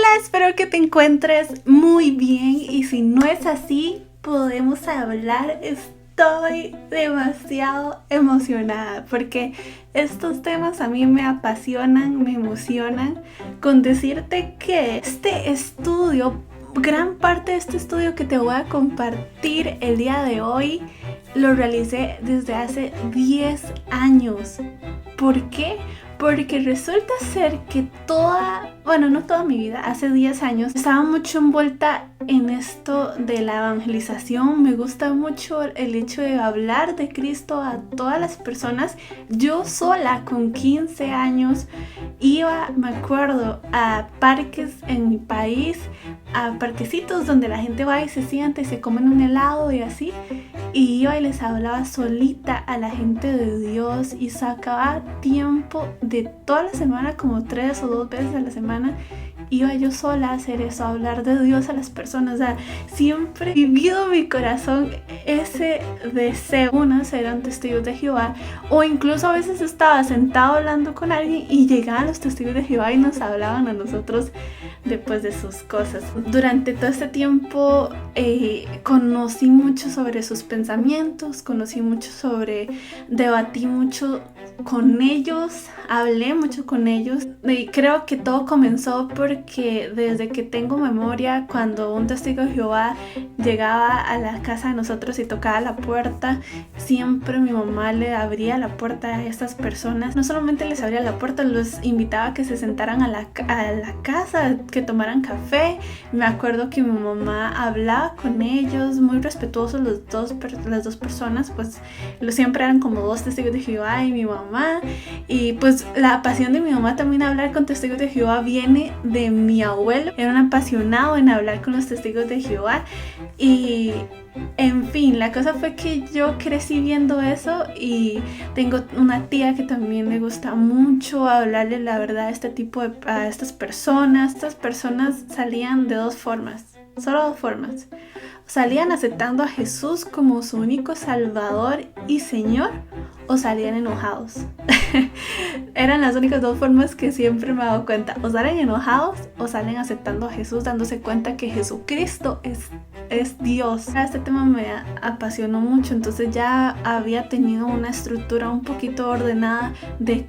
Hola, espero que te encuentres muy bien y si no es así, podemos hablar. Estoy demasiado emocionada porque estos temas a mí me apasionan, me emocionan. Con decirte que gran parte de este estudio que te voy a compartir el día de hoy, lo realicé desde hace 10 años. ¿Por qué? Porque resulta ser que no toda mi vida, hace 10 años, estaba mucho envuelta en esto de la evangelización. Me gusta mucho el hecho de hablar de Cristo a todas las personas. Yo sola, con 15 años, iba, me acuerdo, a parques en mi país, a parquecitos donde la gente va y se sienta y se comen un helado y así. Y iba y les hablaba solita a la gente de Dios y sacaba tiempo de toda la semana, como 3 o 2 veces a la semana. Iba yo sola a hacer eso, a hablar de Dios a las personas. O sea, siempre he vivido en mi corazón ese deseo. Unas eran testigos de Jehová, o incluso a veces estaba sentado hablando con alguien y llegaban los testigos de Jehová y nos hablaban a nosotros después de sus cosas. Durante todo este tiempo conocí mucho sobre sus pensamientos, debatí mucho con ellos, hablé mucho con ellos y creo que todo comenzó porque desde que tengo memoria, cuando un testigo de Jehová llegaba a la casa de nosotros y tocaba la puerta, siempre mi mamá le abría la puerta a estas personas. No solamente les abría la puerta, los invitaba a que se sentaran a la casa, que tomaran café. Me acuerdo que mi mamá hablaba con ellos, muy respetuosos las dos personas, pues siempre eran como 2 testigos de Jehová y mi mamá. Y pues la pasión de mi mamá también a hablar con testigos de Jehová viene de mi abuelo. Era un apasionado en hablar con los testigos de Jehová. Y en fin, la cosa fue que yo crecí viendo eso y tengo una tía que también le gusta mucho hablarle la verdad a estas personas. Estas personas salían de 2 formas, solo 2 formas. Salían aceptando a Jesús como su único Salvador y Señor, o salían enojados. Eran las únicas 2 formas que siempre me he dado cuenta. O salen enojados o salen aceptando a Jesús, dándose cuenta que Jesucristo es Dios. Este tema me apasionó mucho, entonces ya había tenido una estructura un poquito ordenada de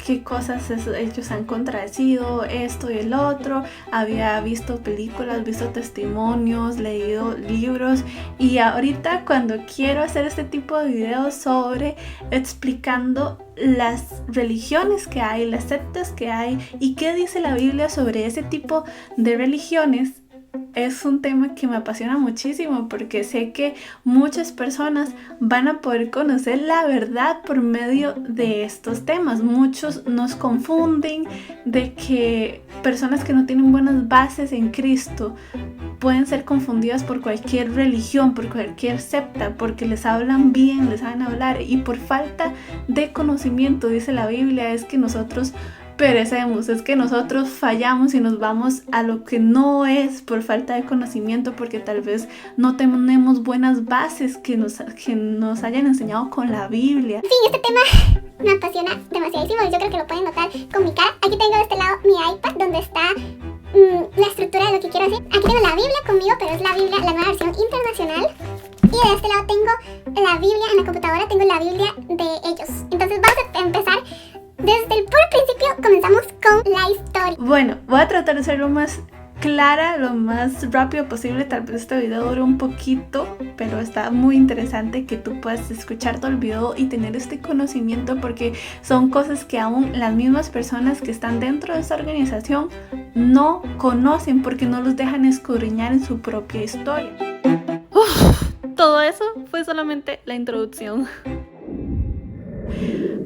qué cosas ellos han contradecido, esto y el otro. Había visto películas, visto testimonios, leído libros, y ahorita cuando quiero hacer este tipo de videos sobre explicando las religiones que hay, las sectas que hay y qué dice la Biblia sobre ese tipo de religiones, es un tema que me apasiona muchísimo porque sé que muchas personas van a poder conocer la verdad por medio de estos temas. Muchos nos confunden de que personas que no tienen buenas bases en Cristo pueden ser confundidas por cualquier religión, por cualquier secta, porque les hablan bien, les saben hablar, y por falta de conocimiento, dice la Biblia, es que nosotros perecemos, es que nosotros fallamos y nos vamos a lo que no es por falta de conocimiento, porque tal vez no tenemos buenas bases que nos hayan enseñado con la Biblia. Sí, este tema me apasiona demasiadísimo y yo creo que lo pueden notar con mi cara. Aquí tengo de este lado mi iPad donde está la estructura de lo que quiero hacer. Aquí tengo la Biblia conmigo, pero es la Biblia, la nueva versión internacional. Y de este lado tengo la Biblia, en la computadora tengo la Biblia de ellos. Entonces vamos a empezar desde el puro principio. Comenzamos con la historia. Bueno, voy a tratar de ser lo más clara, lo más rápido posible. Tal vez este video dure un poquito, pero está muy interesante que tú puedas escuchar todo el video y tener este conocimiento, porque son cosas que aún las mismas personas que están dentro de esta organización no conocen porque no los dejan escudriñar en su propia historia. Todo eso fue solamente la introducción.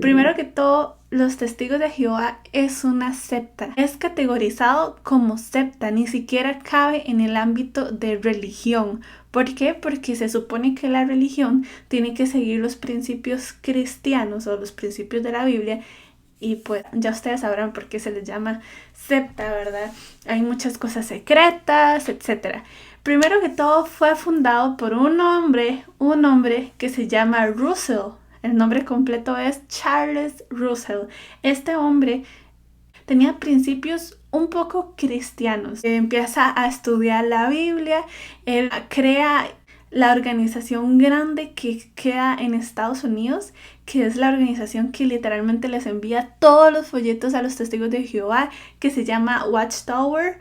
Primero que todo, los testigos de Jehová es una secta. Es categorizado como secta, ni siquiera cabe en el ámbito de religión. ¿Por qué? Porque se supone que la religión tiene que seguir los principios cristianos o los principios de la Biblia. Y pues ya ustedes sabrán por qué se les llama secta, ¿verdad? Hay muchas cosas secretas, etc. Primero que todo, fue fundado por un hombre que se llama Russell. El nombre completo es Charles Russell. Este hombre tenía principios un poco cristianos. Empieza a estudiar la Biblia, él crea la organización grande que queda en Estados Unidos, que es la organización que literalmente les envía todos los folletos a los testigos de Jehová, que se llama Watchtower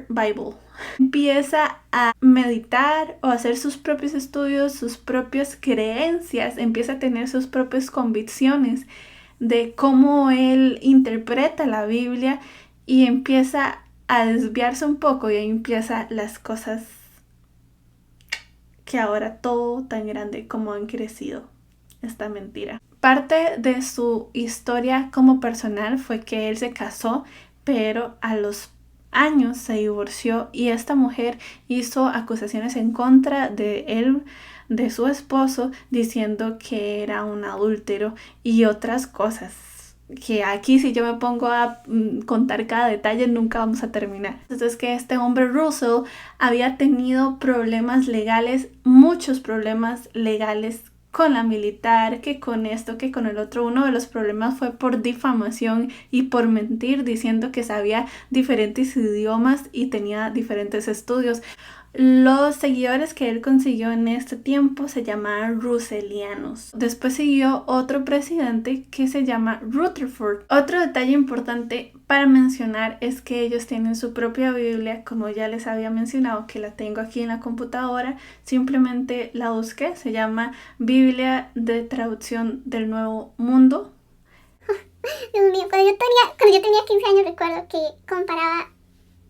Bible. Empieza a meditar o hacer sus propios estudios, sus propias creencias, empieza a tener sus propias convicciones de cómo él interpreta la Biblia y empieza a desviarse un poco, y ahí empiezan las cosas que ahora todo tan grande como han crecido esta mentira. Parte de su historia como personal fue que él se casó, pero a los años se divorció, y esta mujer hizo acusaciones en contra de él, de su esposo, diciendo que era un adúltero y otras cosas que aquí, si yo me pongo a contar cada detalle, nunca vamos a terminar. Entonces, que este hombre Russell había tenido problemas legales, muchos problemas legales con la militar, que con esto, que con el otro. Uno de los problemas fue por difamación y por mentir, diciendo que sabía diferentes idiomas y tenía diferentes estudios. Los seguidores que él consiguió en este tiempo se llamaban Russellianos. Después siguió otro presidente que se llama Rutherford. Otro detalle importante para mencionar es que ellos tienen su propia Biblia, como ya les había mencionado, que la tengo aquí en la computadora. Simplemente la busqué, se llama Biblia de Traducción del Nuevo Mundo. Dios mío, cuando yo tenía 15 años recuerdo que comparaba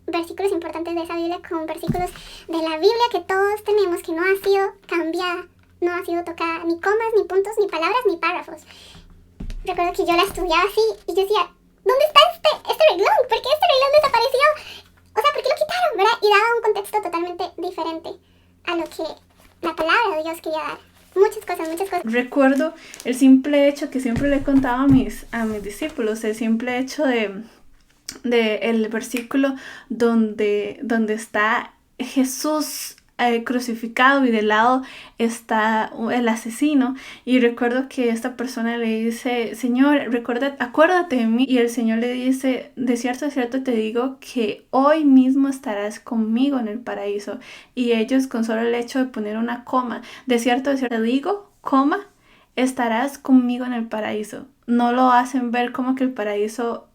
versículos importantes de esa Biblia con versículos de la Biblia que todos tenemos, que no ha sido cambiada, no ha sido tocada, ni comas, ni puntos, ni palabras, ni párrafos. Recuerdo que yo la estudiaba así y yo decía, ¿dónde está este reglón? ¿Por qué este reglón desapareció? O sea, ¿por qué lo quitaron? ¿Verdad? Y daba un contexto totalmente diferente a lo que la palabra de Dios quería dar. Muchas cosas. Recuerdo el simple hecho que siempre le contaba a mis discípulos, el simple hecho de el versículo donde está Jesús crucificado y de lado está el asesino, y recuerdo que esta persona le dice, Señor, acuérdate de mí, y el Señor le dice, de cierto te digo que hoy mismo estarás conmigo en el paraíso. Y ellos, con solo el hecho de poner una coma, de cierto te digo, coma, estarás conmigo en el paraíso. No lo hacen ver como que el paraíso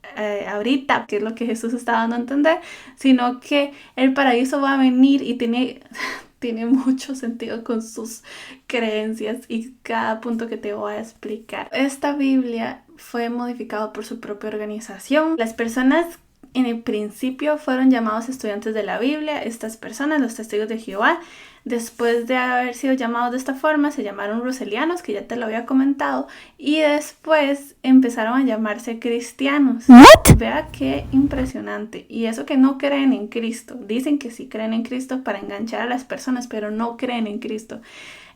ahorita, que es lo que Jesús está dando a entender, sino que el paraíso va a venir, y tiene mucho sentido con sus creencias y cada punto que te voy a explicar. Esta Biblia fue modificada por su propia organización. Las personas en el principio fueron llamados estudiantes de la Biblia. Estas personas, los testigos de Jehová, después de haber sido llamados de esta forma, se llamaron Russellianos, que ya te lo había comentado, y después empezaron a llamarse cristianos. ¿What? Vea qué impresionante. Y eso que no creen en Cristo. Dicen que sí creen en Cristo para enganchar a las personas, pero no creen en Cristo.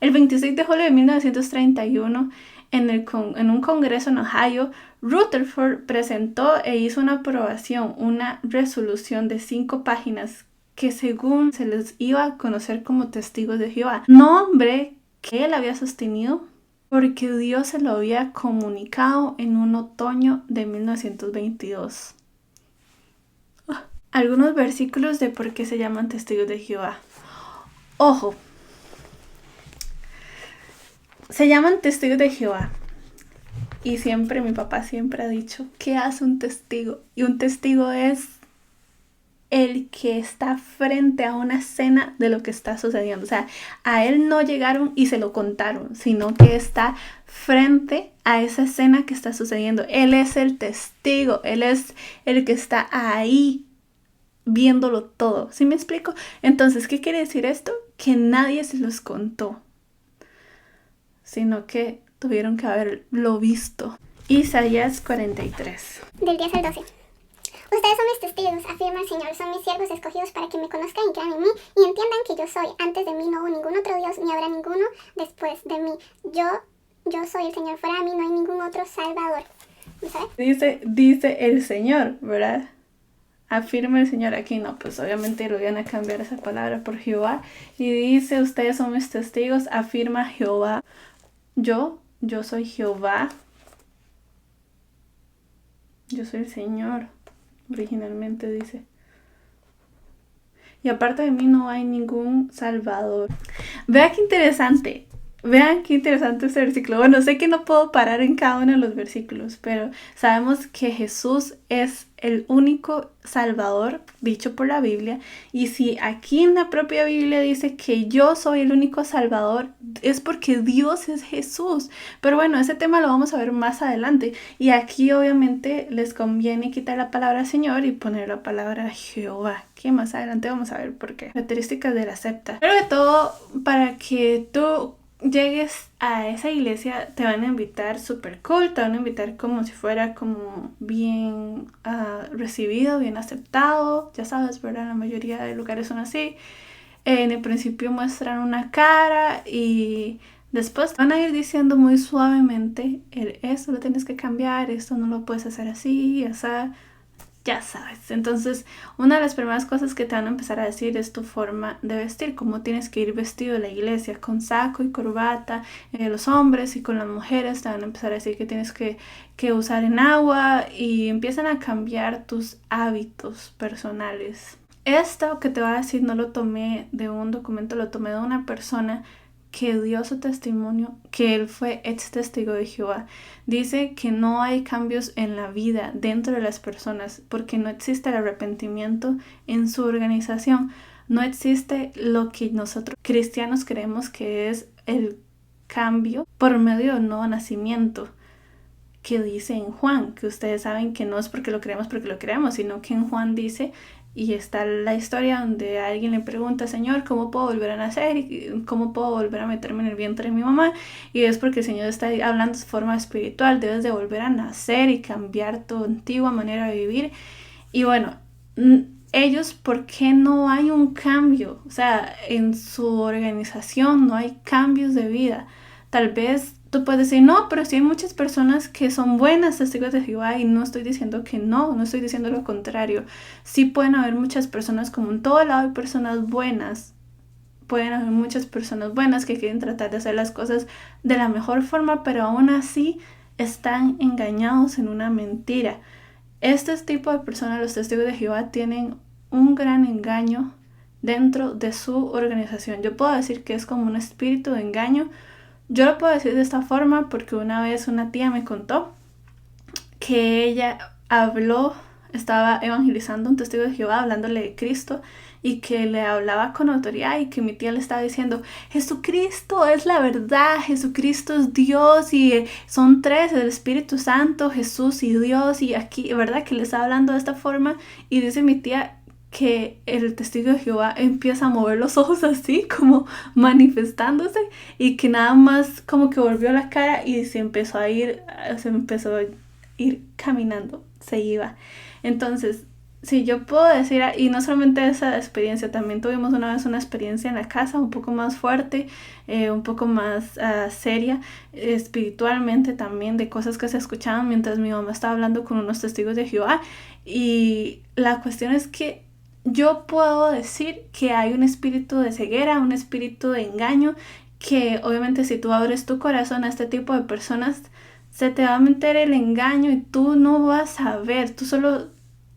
El 26 de julio de 1931, en un congreso en Ohio, Rutherford presentó e hizo una aprobación, una resolución de 5 páginas que según se les iba a conocer como testigos de Jehová. Nombre que él había sostenido porque Dios se lo había comunicado en un otoño de 1922. Algunos versículos de por qué se llaman testigos de Jehová. Ojo, se llaman testigos de Jehová. Y mi papá siempre ha dicho, ¿qué hace un testigo? Y un testigo es el que está frente a una escena de lo que está sucediendo. O sea, a él no llegaron y se lo contaron, sino que está frente a esa escena que está sucediendo. Él es el testigo, él es el que está ahí viéndolo todo. ¿Sí me explico? Entonces, ¿qué quiere decir esto? Que nadie se los contó, sino que tuvieron que haberlo visto. Isaías 43. Del 10 al 12. Ustedes son mis testigos, afirma el Señor, son mis siervos escogidos para que me conozcan y crean en mí y entiendan que yo soy. Antes de mí no hubo ningún otro Dios, ni habrá ninguno después de mí. Yo soy el Señor, fuera de mí no hay ningún otro Salvador. ¿Sabes? Dice el Señor, ¿verdad? Afirma el Señor. Aquí no, pues obviamente lo iban a cambiar esa palabra por Jehová. Y dice, ustedes son mis testigos, afirma Jehová. Yo soy Jehová. Yo soy el Señor, originalmente dice. Y aparte de mí no hay ningún salvador. Vean qué interesante este versículo. Bueno, sé que no puedo parar en cada uno de los versículos, pero sabemos que Jesús es el único salvador dicho por la Biblia. Y si aquí en la propia Biblia dice que yo soy el único salvador, es porque Dios es Jesús. Pero bueno, ese tema lo vamos a ver más adelante. Y aquí obviamente les conviene quitar la palabra Señor y poner la palabra Jehová, que más adelante vamos a ver por qué. Características de la secta. Pero de todo, para que tú llegues a esa iglesia te van a invitar súper cool, te van a invitar como si fuera como bien recibido, bien aceptado, ya sabes, ¿verdad? La mayoría de lugares son así. En el principio muestran una cara y después van a ir diciendo muy suavemente, esto lo tienes que cambiar, esto no lo puedes hacer así, así. Ya sabes, entonces una de las primeras cosas que te van a empezar a decir es tu forma de vestir, cómo tienes que ir vestido de la iglesia, con saco y corbata, los hombres y con las mujeres te van a empezar a decir que tienes que usar en agua y empiezan a cambiar tus hábitos personales. Esto que te voy a decir no lo tomé de un documento, lo tomé de una persona que dio su testimonio, que él fue ex testigo de Jehová. Dice que no hay cambios en la vida dentro de las personas porque no existe el arrepentimiento en su organización. No existe lo que nosotros cristianos creemos que es el cambio por medio del nuevo nacimiento, que dice en Juan, que ustedes saben que no es porque lo creemos, sino que en Juan dice, y está la historia donde alguien le pregunta, Señor, ¿cómo puedo volver a nacer? ¿Y cómo puedo volver a meterme en el vientre de mi mamá? Y es porque el Señor está hablando de forma espiritual, debes de volver a nacer y cambiar tu antigua manera de vivir. Y bueno, ellos, ¿por qué no hay un cambio? O sea, en su organización no hay cambios de vida. Tal vez tú puedes decir, no, pero sí hay muchas personas que son buenas testigos de Jehová y no estoy diciendo que no estoy diciendo lo contrario. Sí pueden haber muchas personas, como en todo lado hay personas buenas. Pueden haber muchas personas buenas que quieren tratar de hacer las cosas de la mejor forma, pero aún así están engañados en una mentira. Este tipo de personas, los testigos de Jehová, tienen un gran engaño dentro de su organización. Yo puedo decir que es como un espíritu de engaño. Yo lo puedo decir de esta forma porque una vez una tía me contó que ella estaba evangelizando a un testigo de Jehová, hablándole de Cristo, y que le hablaba con autoridad y que mi tía le estaba diciendo, Jesucristo es la verdad, Jesucristo es Dios y son tres, el Espíritu Santo, Jesús y Dios, y aquí, ¿verdad? Que le estaba hablando de esta forma y dice mi tía que el testigo de Jehová empieza a mover los ojos así, como manifestándose, y que nada más como que volvió la cara y se empezó a ir caminando, se iba. Entonces, sí, yo puedo decir, y no solamente esa experiencia, también tuvimos una vez una experiencia en la casa un poco más fuerte, un poco más seria, espiritualmente también, de cosas que se escuchaban mientras mi mamá estaba hablando con unos testigos de Jehová. Y la cuestión es que yo puedo decir que hay un espíritu de ceguera, un espíritu de engaño, que obviamente si tú abres tu corazón a este tipo de personas, se te va a meter el engaño y tú no vas a ver, tú solo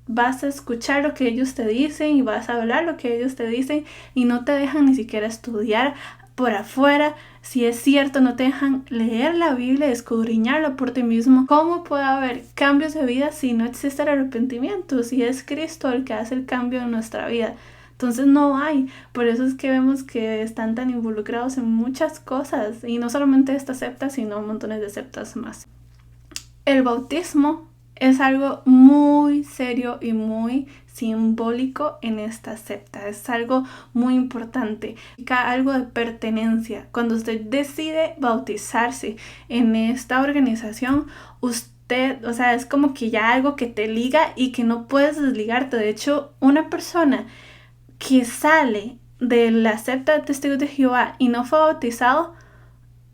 vas a escuchar lo que ellos te dicen y vas a hablar lo que ellos te dicen y no te dejan ni siquiera estudiar por afuera. Si es cierto, no te dejan leer la Biblia, escudriñarla por ti mismo. ¿Cómo puede haber cambios de vida si no existe el arrepentimiento? Si es Cristo el que hace el cambio en nuestra vida. Entonces no hay. Por eso es que vemos que están tan involucrados en muchas cosas. Y no solamente esta secta, sino montones de sectas más. El bautismo es algo muy serio y muy simbólico en esta secta. Es algo muy importante, algo de pertenencia. Cuando usted decide bautizarse en esta organización, usted, o sea, es como que ya algo que te liga y que no puedes desligarte. De hecho, una persona que sale de la secta de Testigos de Jehová y no fue bautizado,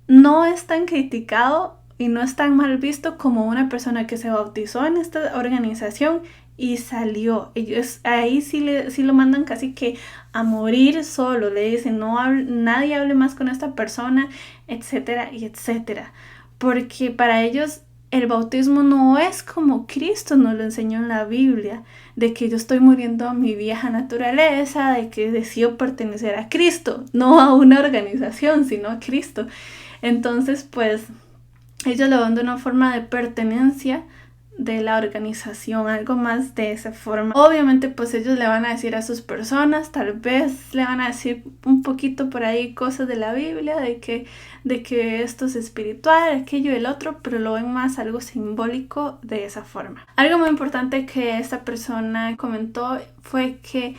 no es tan criticado y no es tan mal visto como una persona que se bautizó en esta organización y salió. Ellos ahí sí lo mandan casi que a morir solo. Le dicen, nadie hable más con esta persona, etcétera y etcétera. Porque para ellos el bautismo no es como Cristo nos lo enseñó en la Biblia, de que yo estoy muriendo a mi vieja naturaleza, de que decido pertenecer a Cristo, no a una organización, sino a Cristo. Entonces, pues, ellos lo ven de una forma de pertenencia de la organización, algo más de esa forma. Obviamente, pues ellos le van a decir a sus personas, tal vez le van a decir un poquito por ahí cosas de la Biblia, de que esto es espiritual, aquello y el otro, pero lo ven más algo simbólico de esa forma. Algo muy importante que esta persona comentó fue que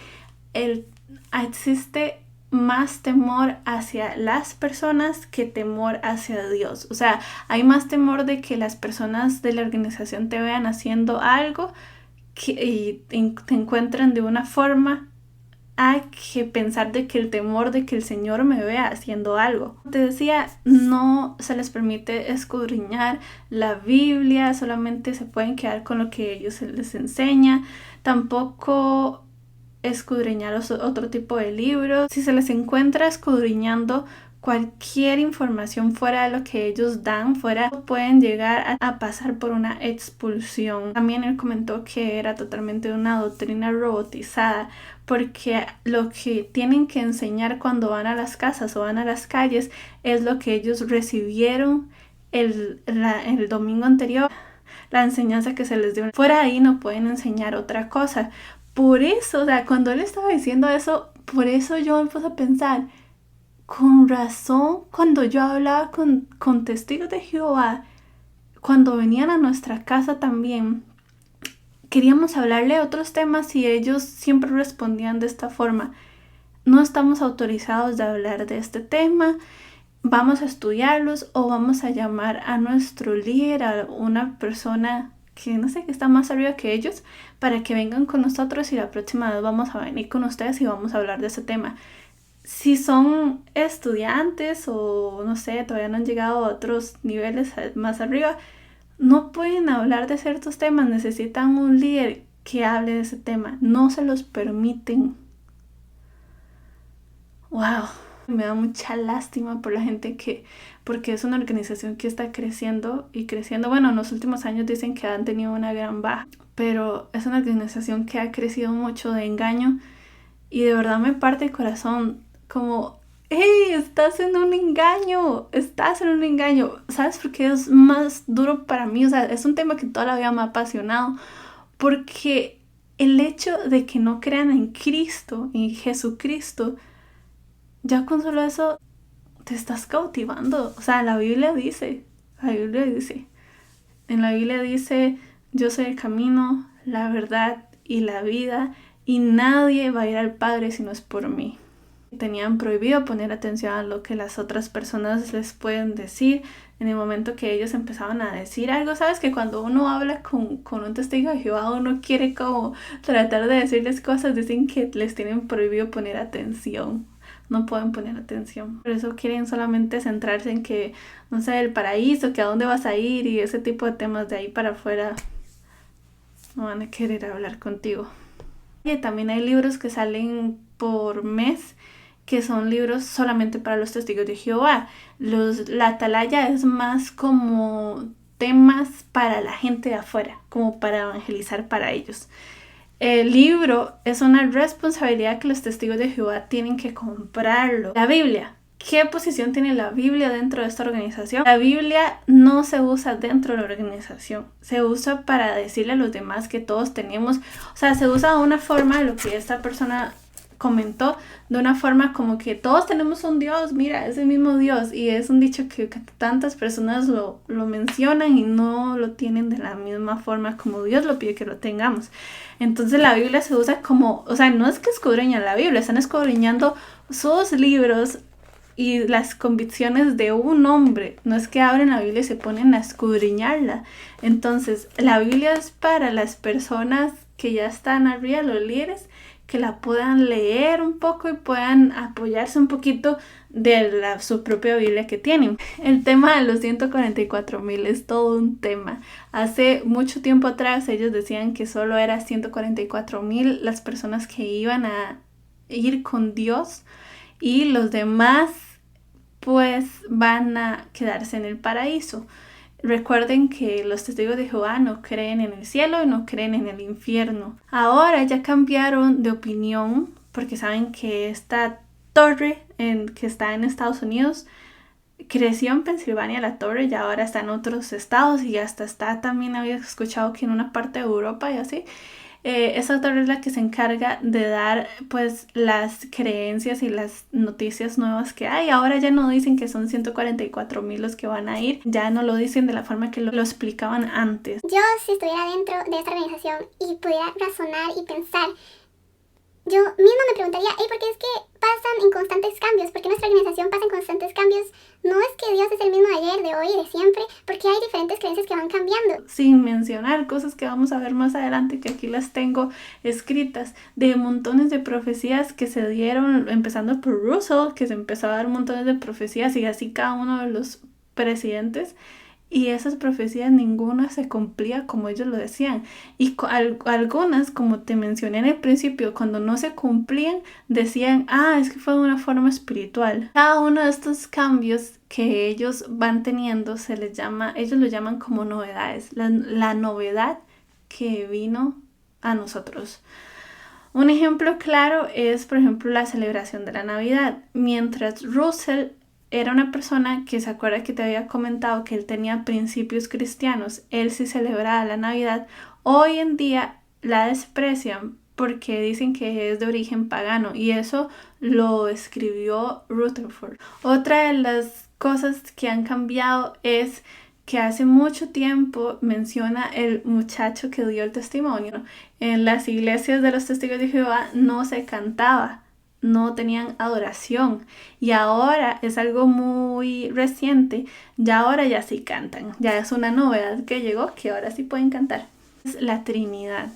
existe más temor hacia las personas que temor hacia Dios. O sea, hay más temor de que las personas de la organización te vean haciendo algo y te encuentren de una forma a que pensar de que el temor de que el Señor me vea haciendo algo. Te decía, no se les permite escudriñar la Biblia, solamente se pueden quedar con lo que ellos les enseña. Tampoco escudriñar otro tipo de libros. Si se les encuentra escudriñando cualquier información fuera de lo que ellos dan, pueden llegar a pasar por una expulsión. También él comentó que era totalmente una doctrina robotizada, porque lo que tienen que enseñar cuando van a las casas o van a las calles es lo que ellos recibieron el domingo anterior, la enseñanza que se les dio. Fuera de ahí no pueden enseñar otra cosa. Por eso, o sea, cuando él estaba diciendo eso, por eso yo me puse a pensar, con razón, cuando yo hablaba con testigos de Jehová, cuando venían a nuestra casa también, queríamos hablarle de otros temas y ellos siempre respondían de esta forma: no estamos autorizados de hablar de este tema, vamos a estudiarlos o vamos a llamar a nuestro líder, a una persona que no sé, que está más arriba que ellos, para que vengan con nosotros y la próxima vez vamos a venir con ustedes y vamos a hablar de ese tema. Si son estudiantes o no sé, todavía no han llegado a otros niveles más arriba, no pueden hablar de ciertos temas, necesitan un líder que hable de ese tema, no se los permiten. Wow, me da mucha lástima por la gente porque es una organización que está creciendo y creciendo. Bueno, en los últimos años dicen que han tenido una gran baja, pero es una organización que ha crecido mucho de engaño y de verdad me parte el corazón como, hey, estás en un engaño. ¿Sabes por qué es más duro para mí? O sea, es un tema que toda la vida me ha apasionado, porque el hecho de que no crean en Cristo, en Jesucristo, ya con solo eso te estás cautivando. O sea, la Biblia dice, en la Biblia dice, yo soy el camino, la verdad y la vida, y nadie va a ir al Padre si no es por mí. Tenían prohibido poner atención a lo que las otras personas les pueden decir. En el momento que ellos empezaban a decir algo, sabes que cuando uno habla con un testigo de Jehová, uno quiere como tratar de decirles cosas, dicen que les tienen prohibido poner atención. No pueden poner atención. Por eso quieren solamente centrarse en que, no sé, el paraíso, que a dónde vas a ir y ese tipo de temas. De ahí para afuera no van a querer hablar contigo. Y también hay libros que salen por mes, que son libros solamente para los testigos de Jehová. La atalaya es más como temas para la gente de afuera, como para evangelizar para ellos. El libro es una responsabilidad que los testigos de Jehová tienen que comprarlo. La Biblia. ¿Qué posición tiene la Biblia dentro de esta organización? La Biblia no se usa dentro de la organización. Se usa para decirle a los demás que todos tenemos. O sea, se usa de una forma, lo que esta persona comentó, de una forma como que todos tenemos un Dios, mira, es el mismo Dios. Y es un dicho que tantas personas lo mencionan y no lo tienen de la misma forma como Dios lo pide que lo tengamos. Entonces la Biblia se usa como, o sea, no es que escudriñan la Biblia, están escudriñando sus libros y las convicciones de un hombre. No es que abren la Biblia y se ponen a escudriñarla. Entonces la Biblia es para las personas que ya están arriba, los líderes, que la puedan leer un poco y puedan apoyarse un poquito de su propia Biblia que tienen. El tema de los 144,000 es todo un tema. Hace mucho tiempo atrás ellos decían que solo era 144,000 las personas que iban a ir con Dios y los demás pues van a quedarse en el paraíso. Recuerden que los testigos de Jehová no creen en el cielo y no creen en el infierno. Ahora ya cambiaron de opinión porque saben que esta torre que está en Estados Unidos creció en Pensilvania la torre y ahora está en otros estados y hasta está también había escuchado que en una parte de Europa y así. Esa torre es la que se encarga de dar pues las creencias y las noticias nuevas que hay. Ahora ya no dicen que son 144,000 los que van a ir, ya no lo dicen de la forma que lo explicaban antes. Yo si estuviera dentro de esta organización y pudiera razonar y pensar, yo misma me preguntaría, ¿por qué es que pasan en constantes cambios? ¿Por qué nuestra organización pasa en constantes cambios? No es que Dios es el mismo de ayer, de hoy y de siempre, porque hay diferentes creencias que van cambiando. Sin mencionar cosas que vamos a ver más adelante, que aquí las tengo escritas, de montones de profecías que se dieron, empezando por Russell, que se empezó a dar montones de profecías y así cada uno de los presidentes. Y esas profecías ninguna se cumplía como ellos lo decían. Y algunas, como te mencioné en el principio, cuando no se cumplían, decían, es que fue de una forma espiritual. Cada uno de estos cambios que ellos van teniendo, ellos lo llaman como novedades. La novedad que vino a nosotros. Un ejemplo claro es, por ejemplo, la celebración de la Navidad. Mientras Russell era una persona que se acuerda que te había comentado que él tenía principios cristianos, él sí celebraba la Navidad. Hoy en día la desprecian porque dicen que es de origen pagano y eso lo escribió Rutherford. Otra de las cosas que han cambiado es que hace mucho tiempo menciona el muchacho que dio el testimonio. En las iglesias de los testigos de Jehová no se cantaba. No tenían adoración y ahora es algo muy reciente, ahora ya sí cantan, ya es una novedad que llegó que ahora sí pueden cantar. Es la Trinidad.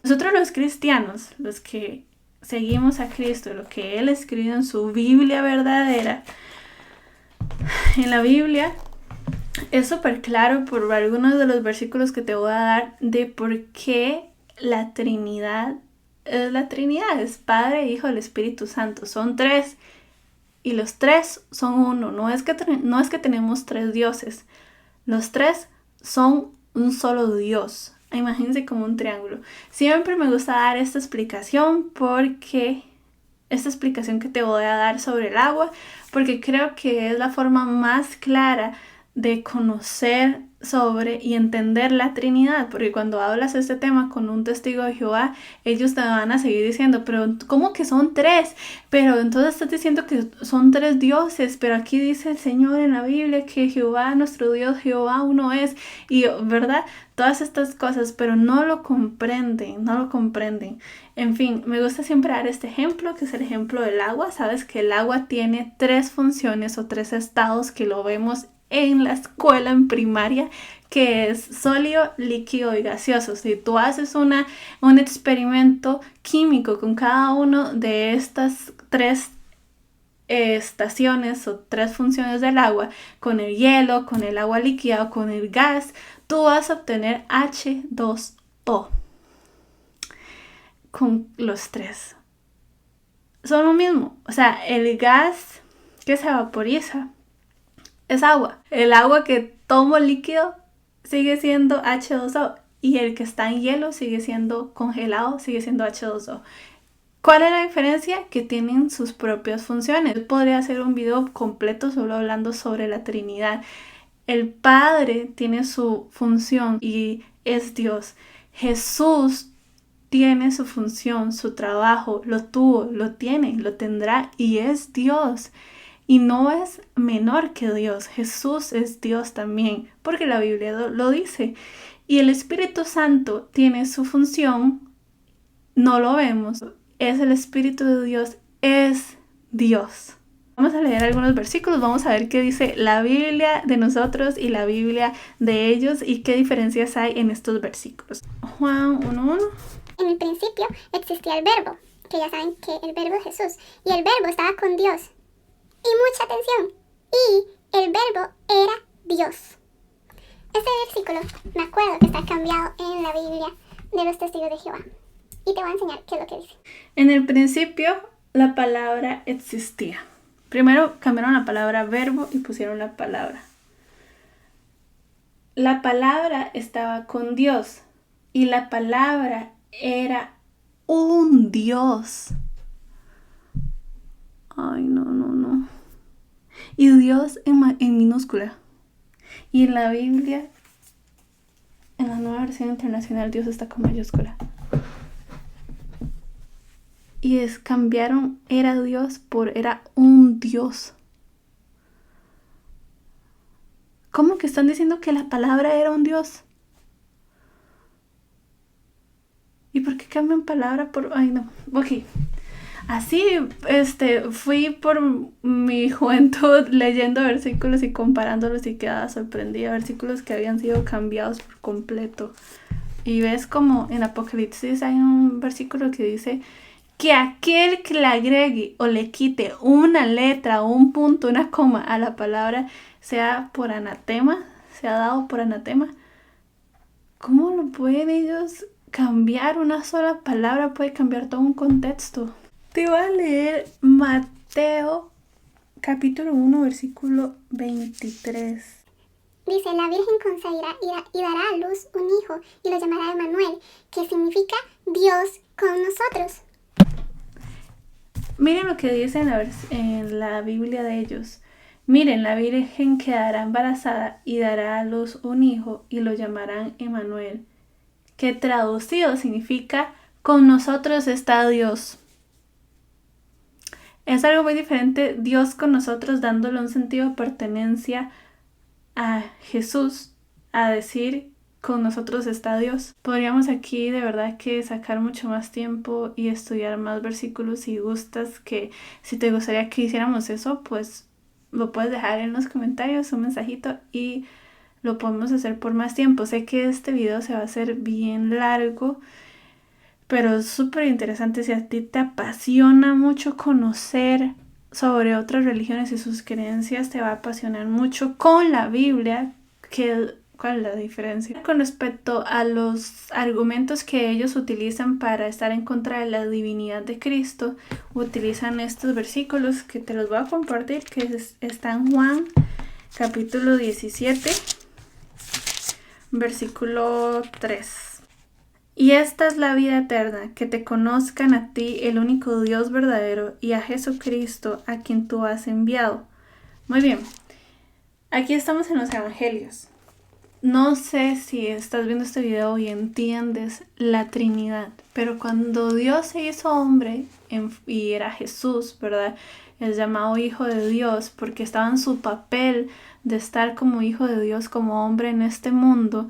Nosotros los cristianos, los que seguimos a Cristo, lo que Él escribió en su Biblia verdadera, en la Biblia es súper claro por algunos de los versículos que te voy a dar de por qué la Trinidad es la Trinidad, es Padre, Hijo, el Espíritu Santo. Son tres y los tres son uno. No es que tenemos tres dioses. Los tres son un solo Dios. Imagínense como un triángulo. Siempre me gusta dar esta explicación porque esta explicación que te voy a dar sobre el agua, porque creo que es la forma más clara de conocer sobre y entender la Trinidad, porque cuando hablas de este tema con un testigo de Jehová, ellos te van a seguir diciendo, pero ¿cómo que son tres? Pero entonces estás diciendo que son tres dioses, pero aquí dice el Señor en la Biblia que Jehová, nuestro Dios, Jehová uno es, y ¿verdad? Todas estas cosas, pero no lo comprenden. En fin, me gusta siempre dar este ejemplo, que es el ejemplo del agua. Sabes que el agua tiene tres funciones o tres estados que lo vemos en la escuela en primaria, que es sólido, líquido y gaseoso. Si tú haces un experimento químico con cada uno de estas tres estaciones o tres funciones del agua, con el hielo, con el agua líquida o con el gas, tú vas a obtener H2O con los tres. Son lo mismo, o sea, el gas que se vaporiza es agua. El agua que tomo líquido sigue siendo H2O y el que está en hielo sigue siendo congelado, sigue siendo H2O. ¿Cuál es la diferencia? Que tienen sus propias funciones. Yo podría hacer un video completo solo hablando sobre la Trinidad. El Padre tiene su función y es Dios. Jesús tiene su función, su trabajo, lo tuvo, lo tiene, lo tendrá y es Dios. Y no es menor que Dios. Jesús es Dios también, porque la Biblia lo dice. Y el Espíritu Santo tiene su función, no lo vemos, es el Espíritu de Dios, es Dios. Vamos a leer algunos versículos, vamos a ver qué dice la Biblia de nosotros y la Biblia de ellos y qué diferencias hay en estos versículos. Juan 1:1. En el principio existía el Verbo, que ya saben que el Verbo es Jesús, y el Verbo estaba con Dios. Y mucha atención, y el Verbo era Dios. Este versículo me acuerdo que está cambiado en la Biblia de los testigos de Jehová. Y te voy a enseñar qué es lo que dice. En el principio la palabra existía. Primero cambiaron la palabra verbo y pusieron la palabra. La palabra estaba con Dios y la palabra era un Dios. Ay, no, no, no. Y Dios en minúscula. Y en la Biblia, en la Nueva Versión Internacional, Dios está con mayúscula. Y cambiaron era Dios por era un Dios. ¿Cómo que están diciendo que la palabra era un Dios? ¿Y por qué cambian palabra por...? Ay, no. Ok. Así, fui por mi juventud leyendo versículos y comparándolos y quedaba sorprendida. Versículos que habían sido cambiados por completo. Y ves como en Apocalipsis hay un versículo que dice que aquel que le agregue o le quite una letra, un punto, una coma a la palabra, sea por anatema, sea dado por anatema. ¿Cómo lo pueden ellos cambiar? Una sola palabra puede cambiar todo un contexto. Te voy a leer Mateo capítulo 1 versículo 23. Dice, la Virgen concebirá y dará a luz un hijo y lo llamará Emmanuel, que significa Dios con nosotros. Miren lo que dice en la Biblia de ellos. Miren, la Virgen quedará embarazada y dará a luz un hijo y lo llamarán Emmanuel, que traducido significa con nosotros está Dios. Es algo muy diferente, Dios con nosotros, dándole un sentido de pertenencia a Jesús, a decir con nosotros está Dios. Podríamos aquí de verdad que sacar mucho más tiempo y estudiar más versículos. Si gustas, que si te gustaría que hiciéramos eso, pues lo puedes dejar en los comentarios, un mensajito, y lo podemos hacer por más tiempo. Sé que este video se va a hacer bien largo, pero es súper interesante. Si a ti te apasiona mucho conocer sobre otras religiones y sus creencias, te va a apasionar mucho con la Biblia. ¿Cuál es la diferencia? Con respecto a los argumentos que ellos utilizan para estar en contra de la divinidad de Cristo, utilizan estos versículos que te los voy a compartir, que está en Juan capítulo 17, versículo 3. Y esta es la vida eterna, que te conozcan a ti, el único Dios verdadero, y a Jesucristo, a quien tú has enviado. Muy bien, aquí estamos en los evangelios. No sé si estás viendo este video y entiendes la Trinidad, pero cuando Dios se hizo hombre y era Jesús, ¿verdad? El llamado Hijo de Dios, porque estaba en su papel de estar como Hijo de Dios, como hombre en este mundo.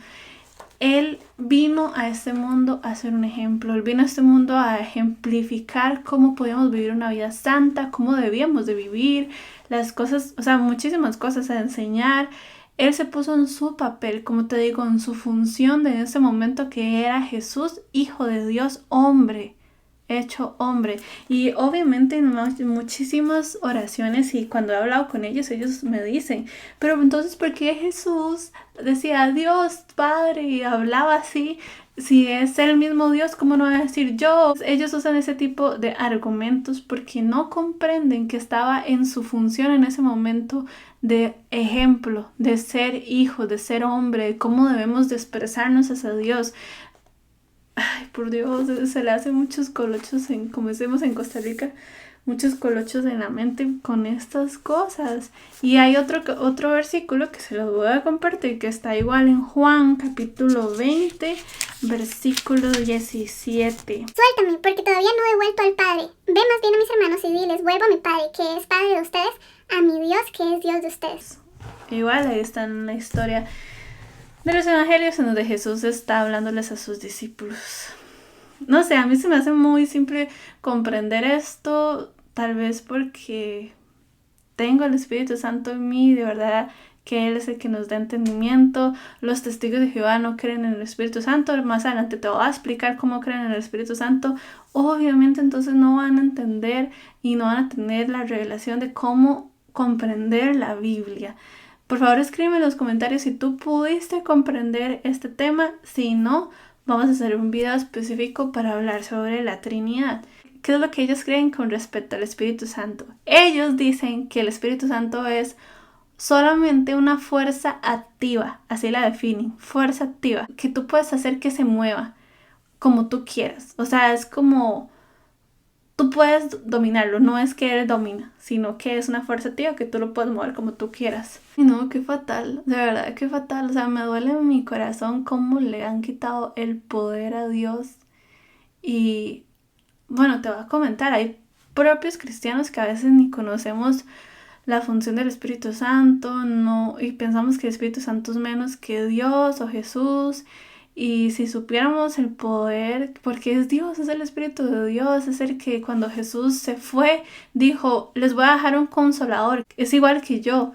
Él vino a este mundo a ser un ejemplo. Él vino a este mundo a ejemplificar cómo podíamos vivir una vida santa, cómo debíamos de vivir, las cosas, o sea, muchísimas cosas a enseñar. Él se puso en su papel, como te digo, en su función de ese momento, que era Jesús, Hijo de Dios, hombre, hecho hombre. Y obviamente en muchísimas oraciones, y cuando he hablado con ellos me dicen, pero entonces ¿por qué Jesús decía Dios Padre y hablaba así? Si es el mismo Dios, ¿cómo no va a decir yo? Ellos usan ese tipo de argumentos porque no comprenden que estaba en su función en ese momento de ejemplo, de ser hijo, de ser hombre, de cómo debemos de expresarnos hacia Dios. Ay, por Dios, se le hacen muchos colochos, como decimos en Costa Rica, muchos colochos en la mente con estas cosas. Y hay otro versículo que se los voy a compartir, que está igual en Juan capítulo 20, versículo 17. Suéltame, porque todavía no he vuelto al Padre. Ve más bien a mis hermanos y diles, vuelvo a mi Padre, que es Padre de ustedes, a mi Dios, que es Dios de ustedes. Igual ahí está en la historia de los evangelios en donde Jesús está hablándoles a sus discípulos. No sé, a mí se me hace muy simple comprender esto, tal vez porque tengo el Espíritu Santo en mí, de verdad que Él es el que nos da entendimiento. Los testigos de Jehová no creen en el Espíritu Santo. Más adelante te voy a explicar cómo creen en el Espíritu Santo. Obviamente entonces no van a entender y no van a tener la revelación de cómo comprender la Biblia. Por favor, escríbeme en los comentarios si tú pudiste comprender este tema. Si no, vamos a hacer un video específico para hablar sobre la Trinidad. ¿Qué es lo que ellos creen con respecto al Espíritu Santo? Ellos dicen que el Espíritu Santo es solamente una fuerza activa, así la definen, fuerza activa, que tú puedes hacer que se mueva como tú quieras. O sea, es como tú puedes dominarlo, no es que él domina, sino que es una fuerza activa que tú lo puedes mover como tú quieras. Y no, qué fatal, de verdad, qué fatal. O sea, me duele en mi corazón cómo le han quitado el poder a Dios. Y bueno, te voy a comentar, hay propios cristianos que a veces ni conocemos la función del Espíritu Santo, no, y pensamos que el Espíritu Santo es menos que Dios o Jesús. Y si supiéramos el poder, porque es Dios, es el Espíritu de Dios, es el que cuando Jesús se fue, dijo, les voy a dejar un consolador, es igual que yo.